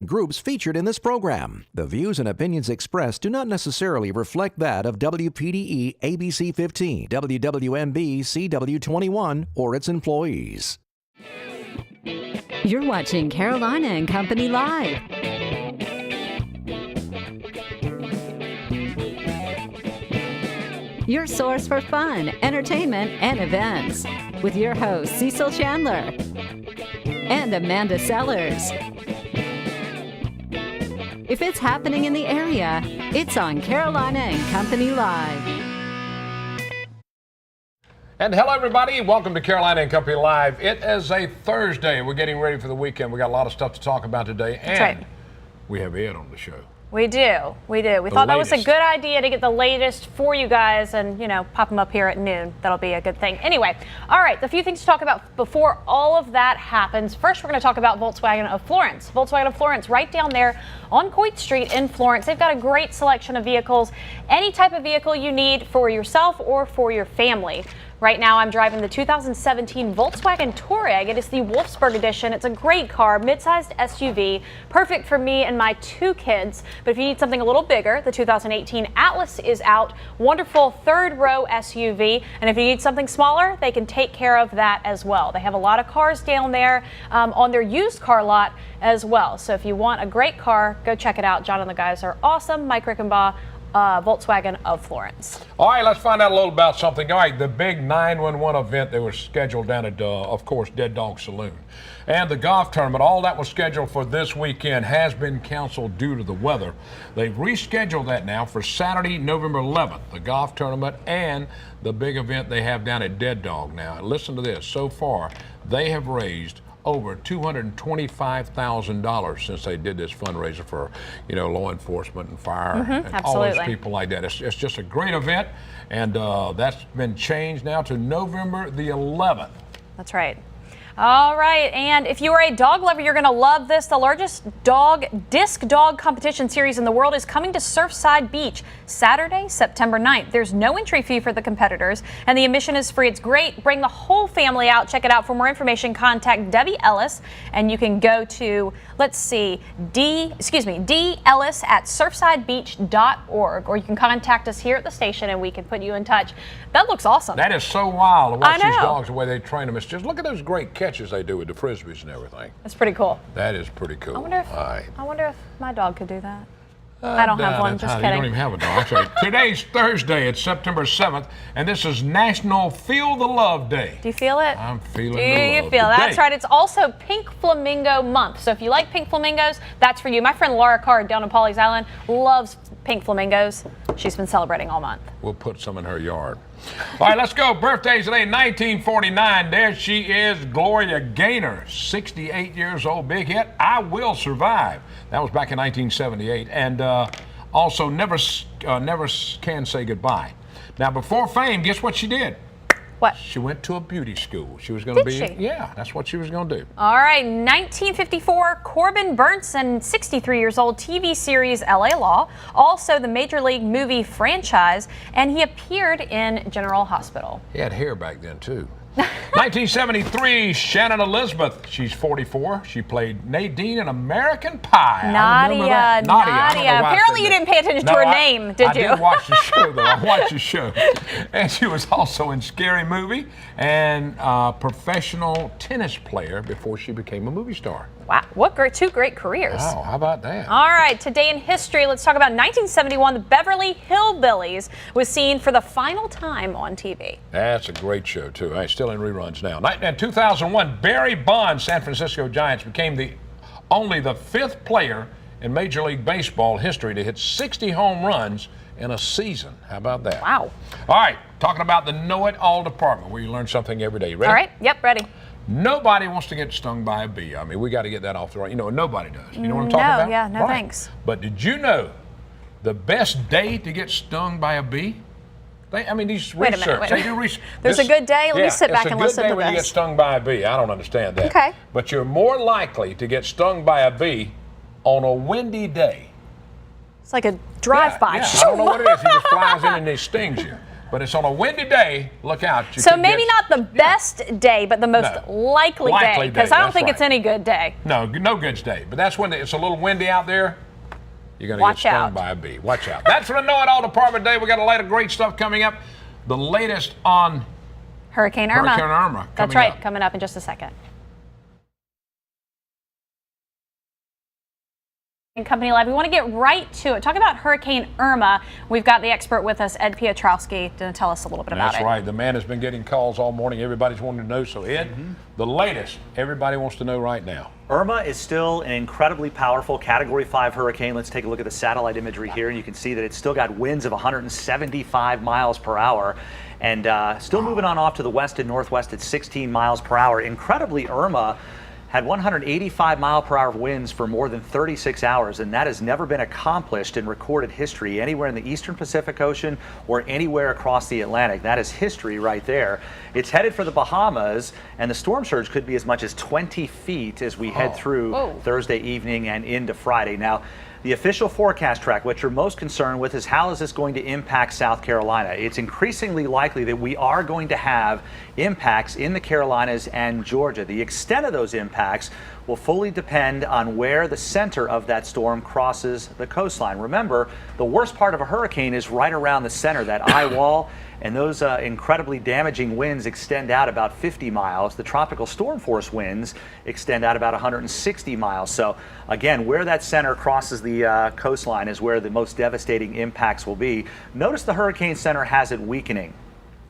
Groups featured in this program. The views and opinions expressed do not necessarily reflect that of WPDE ABC 15, WWMB CW21, or its employees. You're watching Carolina and Company Live. Your source for fun, entertainment, and events. With your hosts, Cecil Chandler and Amanda Sellers. If it's happening in the area, it's on Carolina and Company Live. And hello, everybody. Welcome to Carolina and Company Live. It is a Thursday. We're getting ready for the weekend. We got a lot of stuff to talk about today. And that's right. We have Ed on the show. We do. We thought that was a good idea to get the latest for you guys and, pop them up here at noon. That'll be a good thing. Anyway, all right, a few things to talk about before all of that happens. First, we're going to talk about Volkswagen of Florence. Volkswagen of Florence, right down there on Coit Street in Florence. They've got a great selection of vehicles, any type of vehicle you need for yourself or for your family. Right now, I'm driving the 2017 Volkswagen Touareg. It is the Wolfsburg edition. It's a great car, mid-sized SUV, perfect for me and my two kids. But if you need something a little bigger, the 2018 Atlas is out. Wonderful third-row SUV. And if you need something smaller, they can take care of that as well. They have a lot of cars down there on their used car lot as well. So if you want a great car, go check it out. John and the guys are awesome. Mike Rickenbaugh. Volkswagen of Florence. All right, let's find out a little about something. All right, the big 911 event that was scheduled down at, of course, Dead Dog Saloon. And the golf tournament, all that was scheduled for this weekend, has been canceled due to the weather. They've rescheduled that now for Saturday, November 11th, the golf tournament and the big event they have down at Dead Dog now. Listen to this. So far, they have raised over $225,000 since they did this fundraiser for, law enforcement and fire and all those people like that. It's just a great event, and that's been changed now to November the 11th. That's right. All right, and if you are a dog lover, you're going to love this. The largest disc dog competition series in the world is coming to Surfside Beach Saturday, September 9th. There's no entry fee for the competitors, and the admission is free. It's great. Bring the whole family out. Check it out. For more information, contact Debbie Ellis, and you can go to, D Ellis at surfsidebeach.org, or you can contact us here at the station, and we can put you in touch. That looks awesome. That is so wild to watch these dogs, the way they train them. It's just, look at those great catches they do with the frisbees and everything. That's pretty cool. That is pretty cool. I wonder if my dog could do that. I don't have one, just kidding. You don't even have a dog. Actually, today's Thursday, it's September 7th, and this is National Feel the Love Day. Do you feel it? I'm feeling the love. Do you feel it? That's right. It's also Pink Flamingo Month. So if you like pink flamingos, that's for you. My friend Laura Card down in Pawleys Island loves pink flamingos. She's been celebrating all month. We'll put some in her yard. All right, let's go. Birthdays today, 1949. There she is, Gloria Gaynor, 68 years old. Big hit, I Will Survive. That was back in 1978. And also Never Can Say Goodbye. Now, before fame, guess what she did? What? She went to a beauty school. She was going to be. Did she? Yeah, that's what she was going to do. All right, 1954, Corbin Burnson, 63 years old, TV series LA Law, also the Major League movie franchise, and he appeared in General Hospital. He had hair back then, too. 1973, Shannon Elizabeth. She's 44. She played Nadine in American Pie. Nadia. Apparently you didn't pay attention to her name, did you? I did watch the show, though. I watched the show. And she was also in Scary Movie and professional tennis player before she became a movie star. Wow, two great careers. Wow, how about that? All right, today in history, let's talk about 1971. The Beverly Hillbillies was seen for the final time on TV. That's a great show, too. Still in reruns now. In 2001, Barry Bonds, San Francisco Giants, became only the 5th player in Major League Baseball history to hit 60 home runs in a season. How about that? Wow. All right, talking about the Know It All department, where you learn something every day. You ready? All right, yep, ready. Nobody wants to get stung by a bee. I mean, we got to get that off the right. Nobody does. You know what I'm talking about? Yeah, no thanks. But did you know the best day to get stung by a bee? These research. They do research. There's a good day. Let me sit back and listen to this. It's a good day when you get stung by a bee. I don't understand that. Okay. But you're more likely to get stung by a bee on a windy day. It's like a drive-by. Yeah, I don't know what it is. He just flies in and he stings you. But it's on a windy day. Look out. So maybe not the best day, but the most likely day. Because I don't think it's any good day. No good day. But that's when it's a little windy out there. You're going to get stung by a bee. Watch out. That's for the Know It All Department Day. We got a lot of great stuff coming up. The latest on Hurricane Irma. Hurricane Irma. That's right. Coming up in just a second. Company Live. We want to get right to it. Talk about Hurricane Irma. We've got the expert with us, Ed Piotrowski, to tell us a little bit about it. That's right. The man has been getting calls all morning. Everybody's wanting to know. So, Ed, the latest everybody wants to know right now. Irma is still an incredibly powerful Category 5 hurricane. Let's take a look at the satellite imagery here, and you can see that it's still got winds of 175 miles per hour. And still moving on off to the west and northwest at 16 miles per hour. Incredibly, Irma had 185 mile per hour winds for more than 36 hours, and that has never been accomplished in recorded history anywhere in the eastern Pacific Ocean or anywhere across the Atlantic. That is history right there. It's headed for the Bahamas, and the storm surge could be as much as 20 feet as we head through Thursday evening and into Friday. Now, the official forecast track, what you're most concerned with, is how is this going to impact South Carolina? It's increasingly likely that we are going to have impacts in the Carolinas and Georgia. The extent of those impacts will fully depend on where the center of that storm crosses the coastline. Remember, the worst part of a hurricane is right around the center, that eye wall. And those incredibly damaging winds extend out about 50 miles. The tropical storm force winds extend out about 160 miles. So again, where that center crosses the coastline is where the most devastating impacts will be. Notice the hurricane center has it weakening.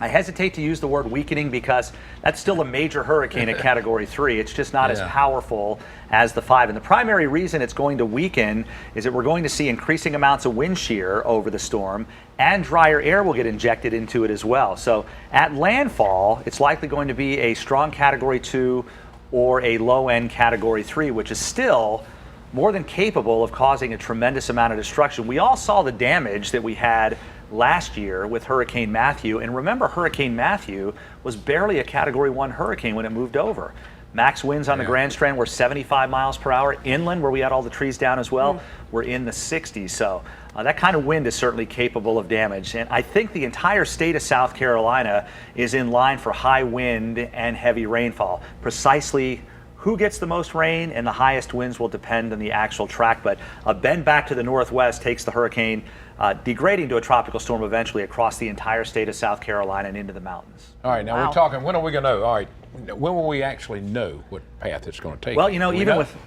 I hesitate to use the word weakening because that's still a major hurricane at Category 3. It's just not as powerful as the 5. And the primary reason it's going to weaken is that we're going to see increasing amounts of wind shear over the storm, and drier air will get injected into it as well. So at landfall, it's likely going to be a strong Category 2 or a low-end Category 3, which is still more than capable of causing a tremendous amount of destruction. We all saw the damage that we had last year with Hurricane Matthew, and remember, Hurricane Matthew was barely a Category 1 hurricane when it moved over. Max winds on the Grand Strand were 75 miles per hour. Inland, where we had all the trees down as well, were in the 60s. So that kind of wind is certainly capable of damage. And I think the entire state of South Carolina is in line for high wind and heavy rainfall. Precisely who gets the most rain and the highest winds will depend on the actual track, but a bend back to the northwest takes the hurricane degrading to a tropical storm eventually across the entire state of South Carolina and into the mountains. All right, now we're talking, when are we going to know? All right, when will we actually know what path it's going to take? Well, you know,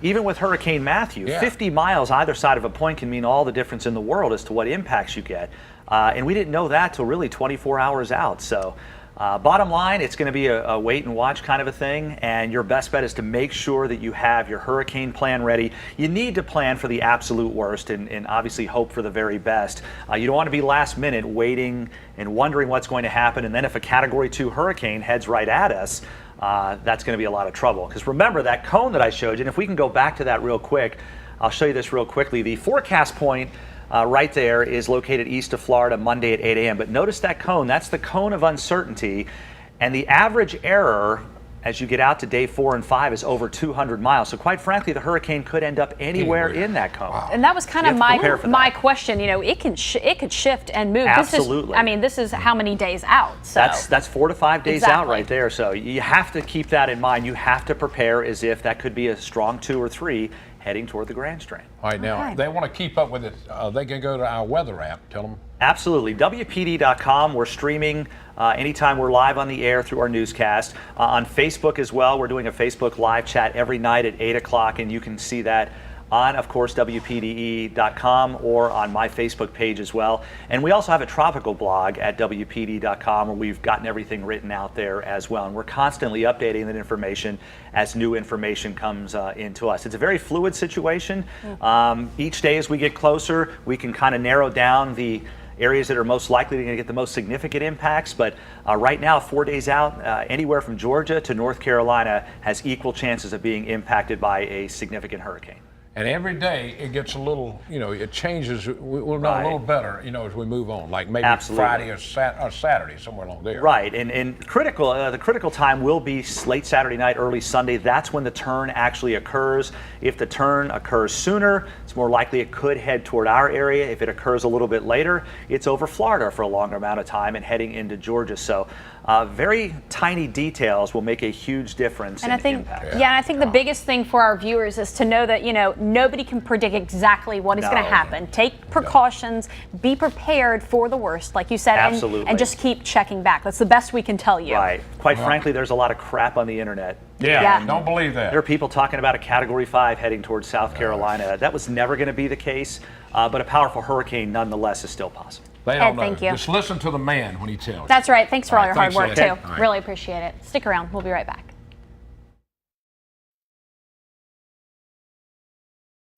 even with Hurricane Matthew, 50 miles either side of a point can mean all the difference in the world as to what impacts you get. And we didn't know that till really 24 hours out. So bottom line, it's going to be a wait and watch kind of a thing, and your best bet is to make sure that you have your hurricane plan ready. You need to plan for the absolute worst and obviously hope for the very best. You don't want to be last minute waiting and wondering what's going to happen, and then if a Category 2 hurricane heads right at us, that's going to be a lot of trouble. Because remember that cone that I showed you, and if we can go back to that real quick, I'll show you this real quickly. The forecast point right there is located east of Florida Monday at 8 a.m. But notice that cone, that's the cone of uncertainty. And the average error as you get out to day 4 and 5 is over 200 miles. So quite frankly, the hurricane could end up anywhere in that cone. Wow. And that was kind of my question. You know, it could shift and move. Absolutely. This is how many days out? So. That's 4 to 5 days out right there. So you have to keep that in mind. You have to prepare as if that could be a strong 2 or 3 heading toward the Grand Strand. All right, now, they want to keep up with it. They can go to our weather app. Tell them. Absolutely. WPDE.com. We're streaming anytime we're live on the air through our newscast. On Facebook as well. We're doing a Facebook live chat every night at 8 o'clock, and you can see that on, of course, WPDE.com or on my Facebook page as well. And we also have a tropical blog at WPDE.com where we've gotten everything written out there as well. And we're constantly updating that information as new information comes into us. It's a very fluid situation. Each day as we get closer, we can kind of narrow down the areas that are most likely to get the most significant impacts. But right now, 4 days out, anywhere from Georgia to North Carolina has equal chances of being impacted by a significant hurricane. And every day it gets a little, it changes. We'll know a little better, as we move on, like maybe Friday or Saturday, somewhere along there. Right, and the critical time will be late Saturday night, early Sunday. That's when the turn actually occurs. If the turn occurs sooner, it's more likely it could head toward our area. If it occurs a little bit later, it's over Florida for a longer amount of time and heading into Georgia. So very tiny details will make a huge difference in impact. And I think the biggest thing for our viewers is to know that, nobody can predict exactly what is going to happen. Take precautions, be prepared for the worst, like you said, and just keep checking back. That's the best we can tell you. Right. Quite frankly, there's a lot of crap on the internet. Yeah, don't believe that. There are people talking about a Category 5 heading towards South Carolina. That was never going to be the case, but a powerful hurricane nonetheless is still possible. They don't know. Thank you. Just listen to the man when he tells you. That's right. Thanks for all your hard work, too. Right. Really appreciate it. Stick around. We'll be right back.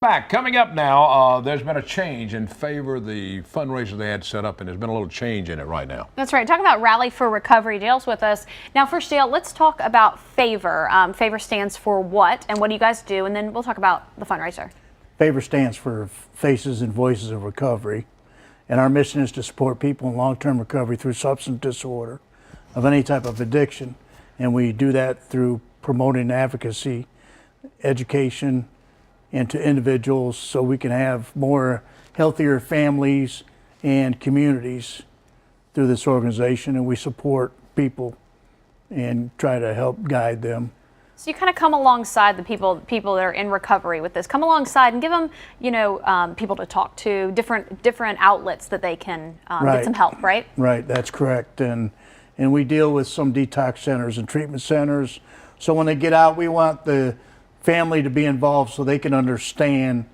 Back. Coming up now, there's been a change in favor of the fundraiser they had set up, and there's been a little change in it right now. That's right. Talking about Rally for Recovery. Dale's with us. Now, first, Dale, let's talk about FAVOR. FAVOR stands for what, and what do you guys do? And then we'll talk about the fundraiser. FAVOR stands for Faces and Voices of Recovery. And our mission is to support people in long-term recovery through substance disorder of any type of addiction. And we do that through promoting advocacy, education, and to individuals so we can have more healthier families and communities through this organization. And we support people and try to help guide them. So you kind of come alongside the people that are in recovery with this. Come alongside and give them, people to talk to, different outlets that they can get some help, right? Right, that's correct. And we deal with some detox centers and treatment centers. So when they get out, we want the family to be involved so they can understand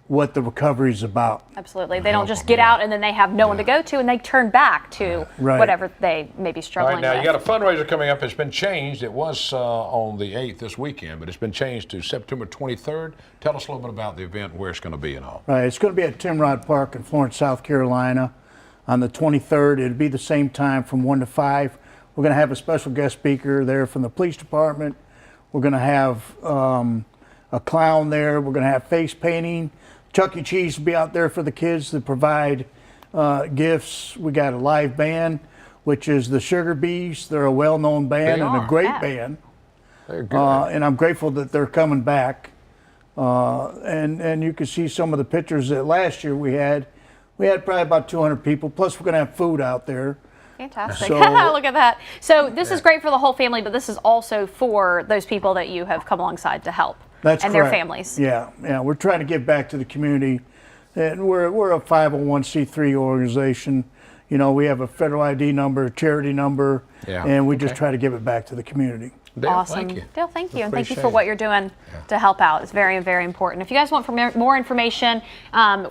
what the recovery is about. Absolutely. They don't just get out and then they have no one to go to and they turn back to whatever they may be struggling with. All right, now you got a fundraiser coming up. It's been changed. It was on the 8th this weekend, but it's been changed to September 23rd. Tell us a little bit about the event, where it's going to be and all. Right, it's going to be at Timrod Park in Florence, South Carolina on the 23rd. It'll be the same time from 1 to 5. We're going to have a special guest speaker there from the police department. We're going to have a clown there. We're going to have face painting. Chuck E. Cheese will be out there for the kids to provide gifts. We got a live band, which is the Sugar Bees. They're a well-known band and a great band. They're good. And I'm grateful that they're coming back. And you can see some of the pictures that last year we had. We had probably about 200 people. Plus, we're going to have food out there. Fantastic. So, look at that. So this is great for the whole family, but this is also for those people that you have come alongside to help. That's and correct. Their families. Yeah. We're trying to give back to the community, and we're a 501c3 organization. We have a federal ID number, a charity number, and we just try to give it back to the community. Dale, awesome. Thank you. Dale, thank you. And thank you for what you're doing to help out. It's very, very important. If you guys want more information,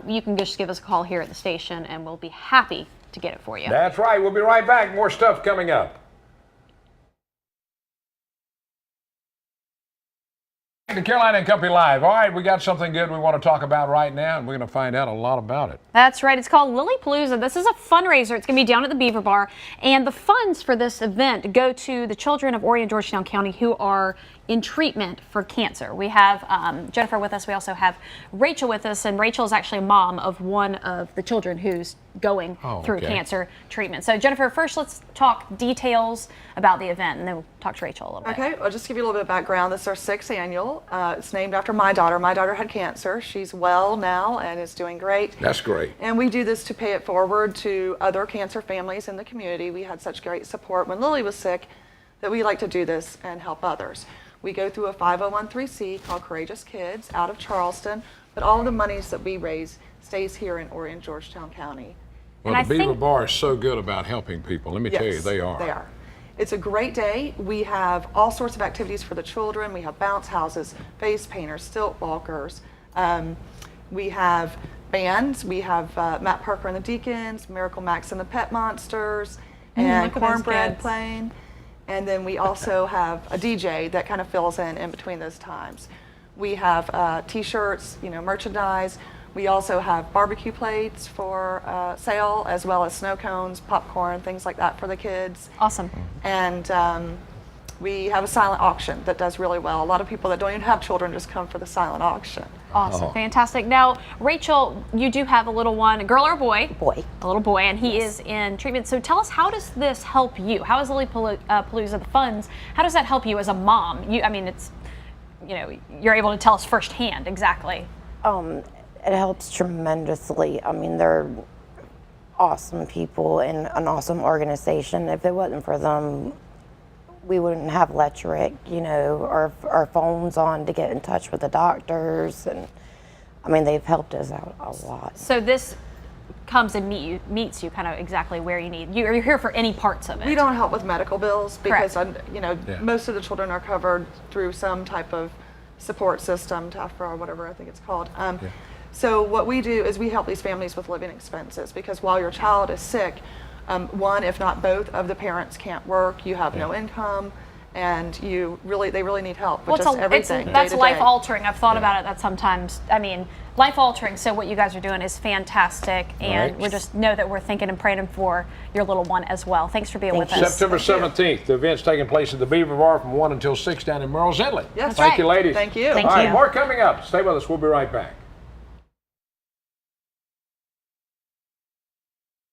you can just give us a call here at the station, and we'll be happy to get it for you. That's right. We'll be right back. More stuff coming up. The Carolina and Company Live. All right, we got something good we want to talk about right now, and we're going to find out a lot about it. That's right. It's called Lilypalooza. This is a fundraiser. It's going to be down at the Beaver Bar, and the funds for this event go to the children of Horry and Georgetown County who are in treatment for cancer. We have Jennifer with us. We also have Rachel with us, and Rachel is actually a mom of one of the children who's going through cancer treatment. So Jennifer, first let's talk details about the event, and then we'll talk to Rachel a little bit. Okay, I'll just give you a little bit of background. This is our 6th annual. It's named after my daughter. My daughter had cancer. She's well now and is doing great. That's great. And we do this to pay it forward to other cancer families in the community. We had such great support when Lily was sick that we like to do this and help others. We go through a 501(c) called Courageous Kids out of Charleston, but all of the monies that we raise stays here in Horry and Georgetown County. Well, the Beaver Bar is so good about helping people. Let me tell you, they are. They are. It's a great day. We have all sorts of activities for the children. We have bounce houses, face painters, stilt walkers. We have bands. We have Matt Parker and the Deacons, Miracle Max and the Pet Monsters, and Cornbread playing. And then we also have a DJ that kind of fills in between those times. We have t-shirts, merchandise. We also have barbecue plates for sale, as well as snow cones, popcorn, things like that for the kids. Awesome. And we have a silent auction that does really well. A lot of people that don't even have children just come for the silent auction. Awesome, fantastic. Now, Rachel, you do have a little one, a girl or a boy? Boy. A little boy, and he is in treatment. So tell us, how does this help you? How is Palooza, the funds, how does that help you as a mom? I mean, it's, you're able to tell us firsthand exactly. It helps tremendously. I mean, they're awesome people and an awesome organization. If it wasn't for them, we wouldn't have electric, our phones on to get in touch with the doctors, and I mean, they've helped us out a lot. So this comes and meets you kind of exactly where you need. You're here for any parts of it. We don't help with medical bills because Correct. most of the children are covered through some type of support system, TAFRA or whatever I think it's called. So what we do is we help these families with living expenses, because while your child is sick, one, if not both, of the parents can't work. You have no income, and they really need help with just everything. That's life altering. I've thought about it. That sometimes, life altering. So what you guys are doing is fantastic, and we just know that we're thinking and praying for your little one as well. Thanks for being with us. September 17th, the event's taking place at the Beaver Bar from 1 until 6 down in Merle's Italy. Yes, Thank you, ladies. Thank you. Thank All right, you. more coming up. Stay with us. We'll be right back.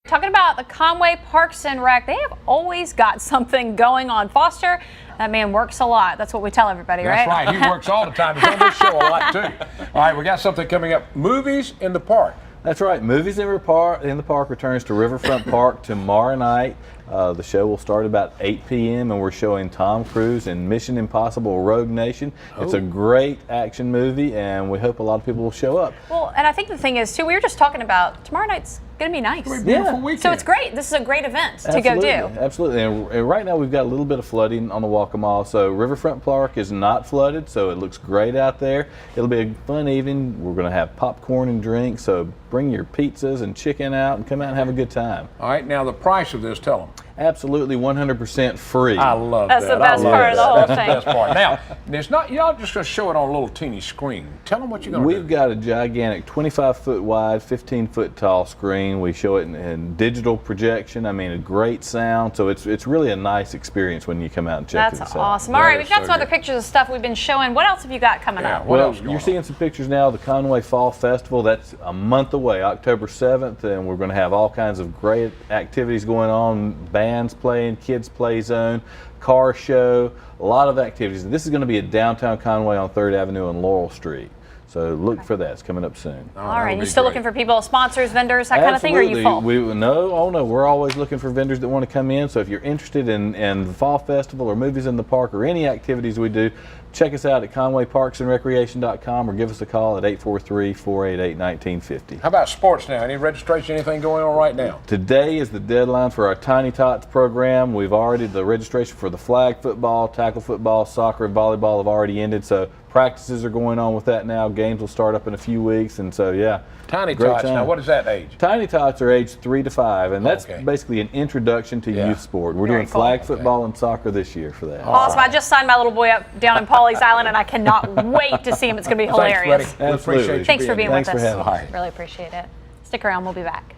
Talking about the Conway Parks and Rec, they have always got something going on. Foster, that man works a lot. That's what we tell everybody, right? That's right. He works all the time. He's on this show a lot, too. All right, we got something coming up. Movies in the park. That's right. Movies in the Park returns to Riverfront Park tomorrow night. The show will start about 8 p.m. and we're showing Tom Cruise in Mission Impossible Rogue Nation. It's a great action movie, and we hope a lot of people will show up. Well, and I think the thing is, too, we were just talking about tomorrow night's going to be nice. It's going to be a beautiful weekend. So it's great. This is a great event to go do. Absolutely. And right now we've got a little bit of flooding on the Walk Mall. So Riverfront Park is not flooded, so it looks great out there. It'll be a fun evening. We're going to have popcorn and drinks, so bring your pizzas and chicken out and come out and have a good time. All right, now the price of this, tell them. Absolutely 100% free. I love that. That's the best part of the whole thing. That's the best part. Now, it's not, y'all just going to show it on a little teeny screen. Tell them what you're going to do. We've got a gigantic 25-foot wide, 15-foot tall screen. We show it in digital projection. I mean, a great sound. So it's really a nice experience when you come out and check this out. That's awesome. All right, we've got some other pictures of stuff we've been showing. What else have you got coming up? What else you're seeing some pictures now of the Conway Fall Festival. That's a month away, October 7th, and we're going to have all kinds of great activities going on. Bands playing, kids play zone, car show, a lot of activities. This is going to be at downtown Conway on 3rd Avenue and Laurel Street. So look for that. It's coming up soon. All right. You still looking for people, sponsors, vendors, that kind of thing, or are you full? No. We're always looking for vendors that want to come in. So if you're interested in the Fall Festival or movies in the park or any activities we do, check us out at conwayparksandrecreation.com or give us a call at 843-488-1950. How about sports now? Any registration, anything going on right now? Today is the deadline for our Tiny Tots program. The registration for the flag football, tackle football, soccer, and volleyball have already ended. So practices are going on with that now. Games will start up in a few weeks, and so Tiny Tots. Now, what is that age? Tiny Tots are aged 3 to 5, and that's basically an introduction to youth sport. We're doing flag football and soccer this year for that. Awesome. I just signed my little boy up down in Pawleys Island, and I cannot wait to see him. It's going to be hilarious. Thanks, buddy. We appreciate you. Thanks for being with us. Thanks for having me. Really appreciate it. Stick around. We'll be back.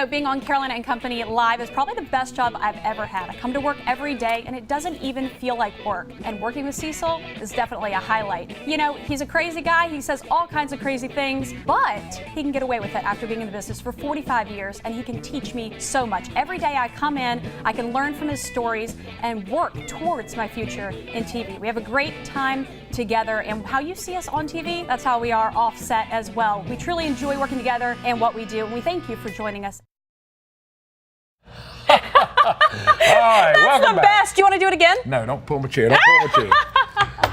Being on Carolina and Company Live is probably the best job I've ever had. I come to work every day and it doesn't even feel like work. And working with Cecil is definitely a highlight. He's a crazy guy. He says all kinds of crazy things, but he can get away with it after being in the business for 45 years, and he can teach me so much. Every day I come in, I can learn from his stories and work towards my future in TV. We have a great time together, and how you see us on TV, that's how we are off set as well. We truly enjoy working together and what we do, and we thank you for joining us. All right, That's welcome the back. best. Do you want to do it again? No, don't pull my chair. Don't pull my chair.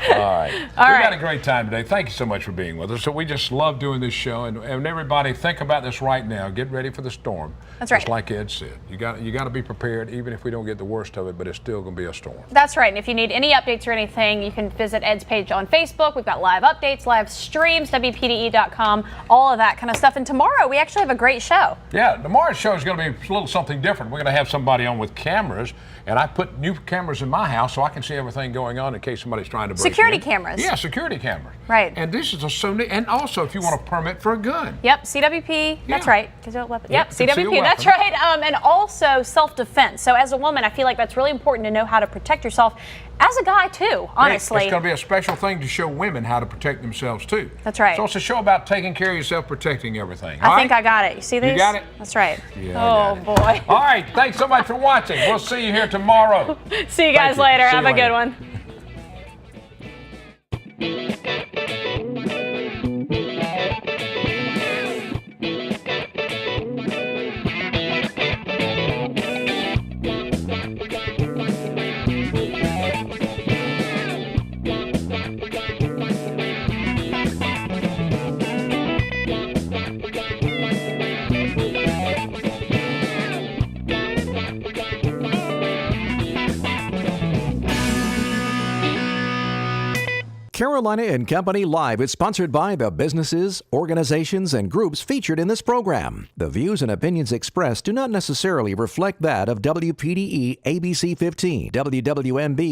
right. All We right. got a great time today. Thank you so much for being with us. So we just love doing this show, and everybody think about this right now. Get ready for the storm. That's right. Just like Ed said, you got to be prepared, even if we don't get the worst of it. But it's still going to be a storm. That's right. And if you need any updates or anything, you can visit Ed's page on Facebook. We've got live updates, live streams, WPDE.com, all of that kind of stuff. And tomorrow we actually have a great show. Yeah, tomorrow's show is going to be a little something different. We're going to have somebody on with cameras, and I put new cameras in my house so I can see everything going on in case somebody's trying to break Security in. cameras. Yeah, security cameras. Right. And this is so neat. And also, if you want a permit for a gun. Yep, CWP, that's Yeah. right. Concealed weapon. Yep, concealed CWP, that's weapon. right. And also self-defense. So as a woman, I feel like that's really important to know how to protect yourself. As a guy, too, honestly. It's going to be a special thing to show women how to protect themselves, too. That's right. So it's a show about taking care of yourself, protecting everything. I think I got it. You see these? You got it? That's right. Yeah, I got boy. All right, thanks so much for watching. We'll see you here tomorrow. See you guys Thank you. later. See Have you a good later. one. Carolina and Company Live is sponsored by the businesses, organizations, and groups featured in this program. The views and opinions expressed do not necessarily reflect that of WPDE ABC 15, WWMB.